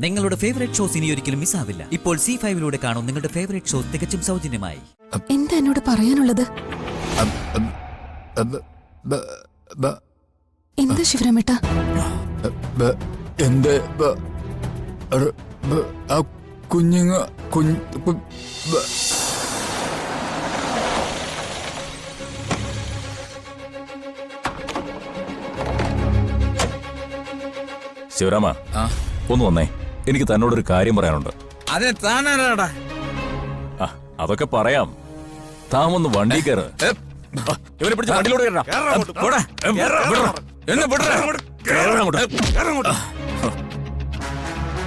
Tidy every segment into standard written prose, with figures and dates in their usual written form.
നിങ്ങളുടെ favourite shows ഇനി ഒരിക്കലും മിസ്സാവില്ല. ഇപ്പോൾ C5 കാണും നിങ്ങളുടെ ഫേവറേറ്റ് ഷോസ് തികച്ചും സൗജന്യമായി. എന്താ എന്നോട് പറയാനുള്ളത്? എന്താ ശിവരാമേട്ട? എന്റെ കുഞ്ഞുങ്ങ ശിവരാമ, ഒന്ന് വന്നേ. എനിക്ക് തന്നോടൊരു കാര്യം പറയാനുണ്ട്. അതെ, താനാരാടാ? അതൊക്കെ പറയാം. താൻ ഒന്ന് വണ്ടി കയറ്. ഇവരെ പിടിച്ച് വണ്ടിയിലൂടെ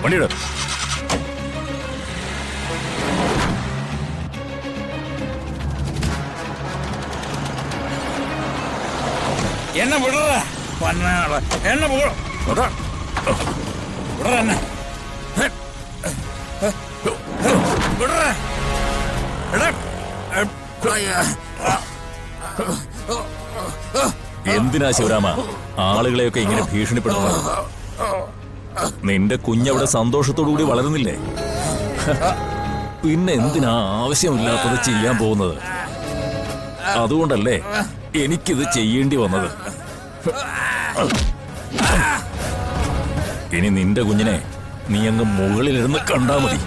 വണ്ടിയുടെ എന്നെ വിടറ, എന്നെ വിടറ എന്നെ എന്തിനാ ശിവരാമ ആളുകളെയൊക്കെ ഇങ്ങനെ ഭീഷണിപ്പെടുത്തുന്നത്? നിന്റെ കുഞ്ഞവിടെ സന്തോഷത്തോടുകൂടി വളരുന്നില്ലേ? പിന്നെ എന്തിനാ ആവശ്യമില്ലാത്തത് ചെയ്യാൻ പോകുന്നത്? അതുകൊണ്ടല്ലേ എനിക്കിത് ചെയ്യേണ്ടി വന്നത്. ഇനി നിന്റെ കുഞ്ഞിനെ നീ അങ്ങ് മുകളിലിരുന്ന് കണ്ടാ മതി.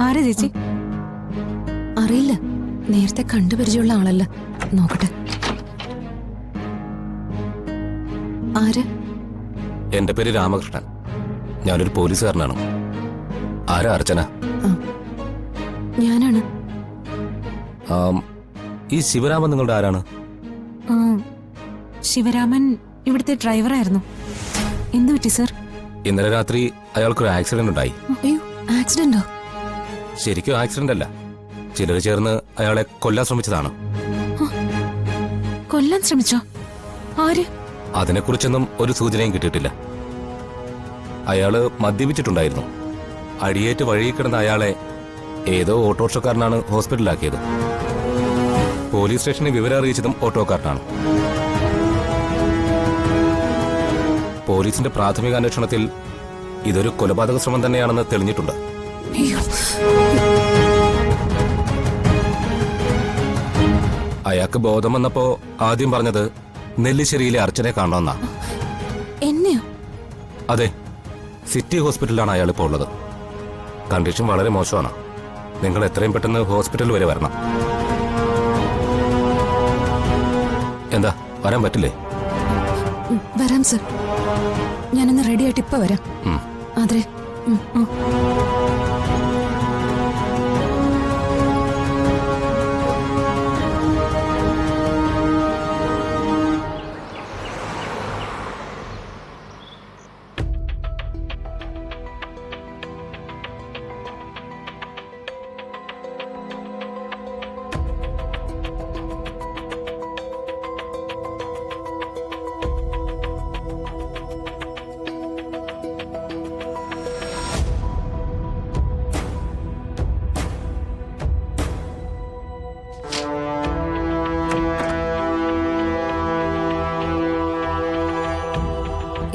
ആരാ ചേച്ചി? അറിയില്ല, നേരത്തെ കണ്ടുപരിചയമുള്ള ആളല്ല. നോക്കട്ടെ. ആര്? എന്റെ പേര് രാമകൃഷ്ണൻ. ഞാനൊരു പോലീസുകാരനാണ്. ആരാ അർച്ചന? ഞാനാണ്. ഈ ശിവരാമൻ നിങ്ങളുടെ ആരാണ്? ശിവരാമൻ ഇവിടുത്തെ ഡ്രൈവറായിരുന്നു. എന്തു പറ്റി സർ? ഇന്നലെ രാത്രി അയാൾക്കൊരു ആക്സിഡന്റ് ഉണ്ടായി. അയ്യോ, ആക്സിഡന്റോ? ശരിക്കും ആക്സിഡന്റ് അല്ല, ചിലർ ചേർന്ന് അയാളെ കൊല്ലാൻ ശ്രമിച്ചതാണ്. കൊല്ലാൻ ശ്രമിച്ചോ? ആര്? അതിനെക്കുറിച്ചൊന്നും ഒരു സൂചനയും കിട്ടിയിട്ടില്ല. അയാള് മദ്യപിച്ചിട്ടുണ്ടായിരുന്നു. അടിയേറ്റ് വഴിയിൽ കിടന്ന അയാളെ ഏതോ ഓട്ടോറിക്ഷക്കാരനാണ് ഹോസ്പിറ്റലിലാക്കിയത്. പോലീസ് സ്റ്റേഷനെ വിവരം അറിയിച്ചതും ഓട്ടോക്കാരനാണ്. പോലീസിന്റെ പ്രാഥമിക അന്വേഷണത്തിൽ ഇതൊരു കൊലപാതക ശ്രമം തന്നെയാണെന്ന് തെളിഞ്ഞിട്ടുണ്ട്. അയാൾക്ക് ബോധം വന്നപ്പോ ആദ്യം പറഞ്ഞത് നെല്ലിശ്ശേരിയിലെ അർച്ചനെ കാണണമെന്നാ. എന്നെയോ? അതെ, സിറ്റി ഹോസ്പിറ്റലിലാണ് അയാൾ ഇപ്പോൾ ഉള്ളത്. കണ്ടീഷൻ വളരെ മോശമാണ്. നിങ്ങൾ എത്രയും പെട്ടെന്ന് ഹോസ്പിറ്റൽ വരെ വരണം. എന്താ, വരാൻ പറ്റില്ലേ? വരാം സർ. ഞാനൊന്ന് റെഡി ആയിട്ട് ഇപ്പൊ വരാം. അതെ.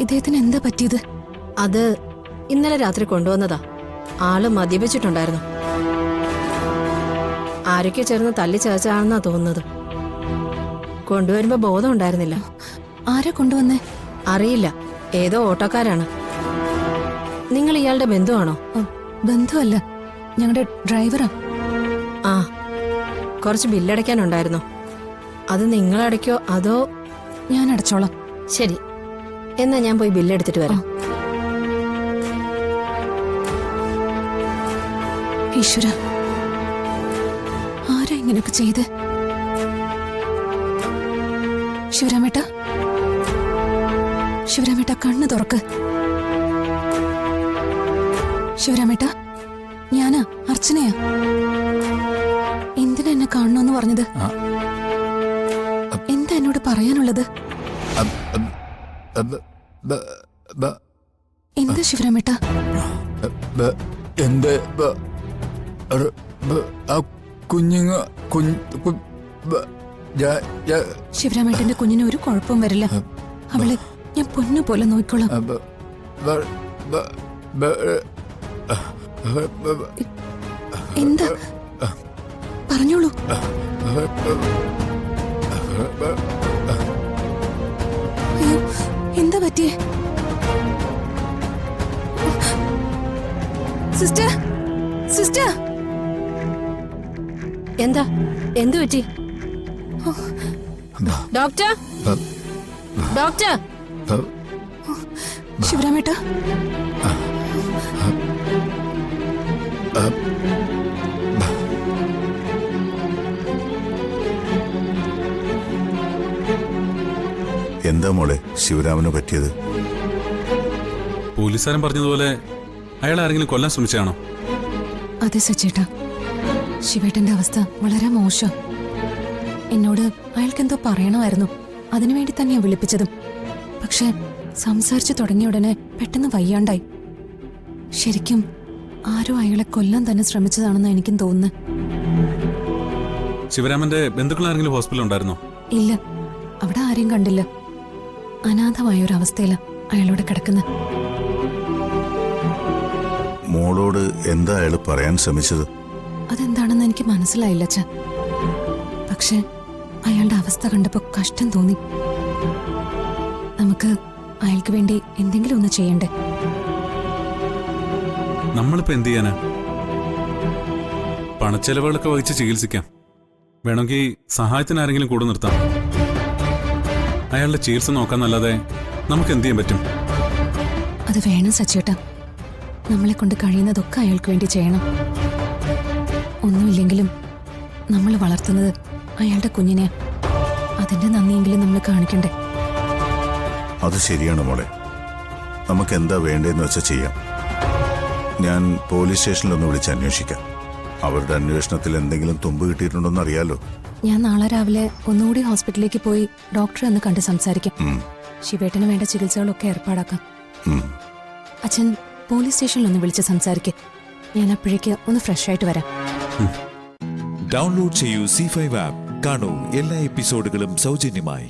ഇദ്ദേഹത്തിന് എന്താ പറ്റിയത്? അത് ഇന്നലെ രാത്രി കൊണ്ടുവന്നതാ. ആള് മദ്യപിച്ചിട്ടുണ്ടായിരുന്നു. ആരൊക്കെ ചേർന്ന് തല്ലി ചതച്ചാണെന്നാ തോന്നുന്നത്. കൊണ്ടുവരുമ്പോ ബോധം ഉണ്ടായിരുന്നില്ല. ആരാ കൊണ്ടുവന്നേ? അറിയില്ല, ഏതോ ഓട്ടോക്കാരാണ്. നിങ്ങൾ ഇയാളുടെ ബന്ധുവാണോ? ബന്ധുവല്ല, ഞങ്ങളുടെ ഡ്രൈവറാ. ആ, കുറച്ച് ബില്ലടയ്ക്കാനുണ്ടായിരുന്നോ? അത് നിങ്ങൾ അടയ്ക്കോ അതോ? ഞാൻ അടച്ചോളാം. ശരി, എന്നാ ഞാൻ പോയി ബില്ലെടുത്തിട്ട് വരാം. ഈശ്വര, ആരാ ഇങ്ങനെയൊക്കെ ചെയ്ത്? ശിവരാമേട്ട, ശിവരാമേട്ട, കണ്ണ് തുറക്ക്. ശിവരാമേട്ട, ഞാനാ, അർച്ചനയാ. എന്തിനാ എന്നെ കാണണമെന്ന് പറഞ്ഞത്? എന്താ എന്നോട് പറയാനുള്ളത്? എന്താ ശിവരാമേട്ട? എന്റെ കുഞ്ഞുങ്ങ ശിവരാമേട്ടന്റെ കുഞ്ഞിന് ഒരു കുഴപ്പവും വരില്ല. അവളെ ഞാൻ പൊന്നു പോലെ നോക്കിക്കോളാം. എന്താ പറഞ്ഞോളൂ. അയ്യോ, എന്താ പറ്റിയേ? സിസ്റ്റർ, സിസ്റ്റർ, എന്താ, എന്തു പറ്റി? Doctor, doctor. ശിവരാമേട്ട, എന്താ മോളെ ശിവരാമന് പറ്റിയത്? പോലീസുകാരൻ പറഞ്ഞതുപോലെ അയാൾ ആരെങ്കിലും കൊല്ലാൻ ശ്രമിച്ചാണോ? അതെ സച്ചേട്ടാ, ശിവേട്ടന്റെ അവസ്ഥ വളരെ മോശം. എന്നോട് അയാൾക്കെന്തോ പറയണമായിരുന്നു, അതിനുവേണ്ടി തന്നെയാ വിളിപ്പിച്ചതും. പക്ഷെ സംസാരിച്ചു തുടങ്ങിയ ഉടനെ പെട്ടെന്ന് വയ്യാണ്ടായി. ശരിക്കും ആരോ അയാളെ കൊല്ലാൻ തന്നെ ശ്രമിച്ചതാണെന്ന് എനിക്കും തോന്നുന്നു. ശിവരാമന്റെ ബന്ധുക്കൾ ആരെങ്കിലും ഹോസ്പിറ്റലിൽ ഉണ്ടായിരുന്നോ? ഇല്ല, അവിടെ ആരെയും കണ്ടില്ല. അനാഥമായ ഒരു അവസ്ഥയില അയാളോട് കിടക്കുന്നത്. മോളോട് എന്താ അയാൾ പറയാൻ ശ്രമിച്ചത്? അതെന്താണെന്ന് എനിക്ക് മനസ്സിലായില്ല അച്ഛാ. പക്ഷെ അയാളുടെ അവസ്ഥ കണ്ടപ്പോ കഷ്ടം തോന്നി. നമുക്ക് അയാൾക്ക് വേണ്ടി എന്തെങ്കിലും ഒന്ന് ചെയ്യണ്ടേ? നമ്മളിപ്പോ എന്ത് ചെയ്യാനാ? പണച്ചെലവുകളൊക്കെ വഹിച്ച് ചികിത്സിക്കാം. വേണമെങ്കിൽ സഹായത്തിന് ആരെങ്കിലും കൂടെ നിർത്താം. അയാളുടെ ചികിത്സ നോക്കാന്നല്ലാതെ നമുക്ക് എന്ത് ചെയ്യാൻ പറ്റും? അത് വേണം സച്ചേട്ടാ. നമ്മളെ കൊണ്ട് കഴിയുന്നതൊക്കെ അയാൾക്ക് വേണ്ടി ചെയ്യണം. ഒന്നുമില്ലെങ്കിലും നമ്മൾ വളർത്തുന്നത് അയാളുടെ കുഞ്ഞിനെ. അതിന്റെ നന്ദിയെങ്കിലും നമ്മൾ കാണിക്കണ്ടേ? അത് ശരിയാണ് മോളെ. നമുക്ക് എന്താ വേണ്ടതെന്ന് വെച്ചാൽ ചെയ്യാം. ഞാൻ പോലീസ് സ്റ്റേഷനിലൊന്ന് വിളിച്ച് അന്വേഷിക്കാം. അവരുടെ അന്വേഷണത്തിൽ എന്തെങ്കിലും തുമ്പ് കിട്ടിയിട്ടുണ്ടോന്ന് അറിയാലോ. ഞാൻ നാളെ രാവിലെ ഒന്നുകൂടി ഹോസ്പിറ്റലിലേക്ക് പോയി ഡോക്ടറെ ഒന്ന് കണ്ട് സംസാരിക്കാം. ശിവേട്ടന് വേണ്ട ചികിത്സകളൊക്കെ ഏർപ്പാടാക്കാം. അച്ഛൻ പോലീസ് സ്റ്റേഷനിൽ ഒന്ന് വിളിച്ച് സംസാരിക്കും. ഞാൻ അപ്പോഴേക്ക് ഒന്ന് ഫ്രഷ് ആയിട്ട് വരാം. ഡൗൺലോഡ് ചെയ്യൂ C5 ആപ്പ്. കാണൂ എല്ലാ എപ്പിസോഡുകളും സൗജന്യമായി.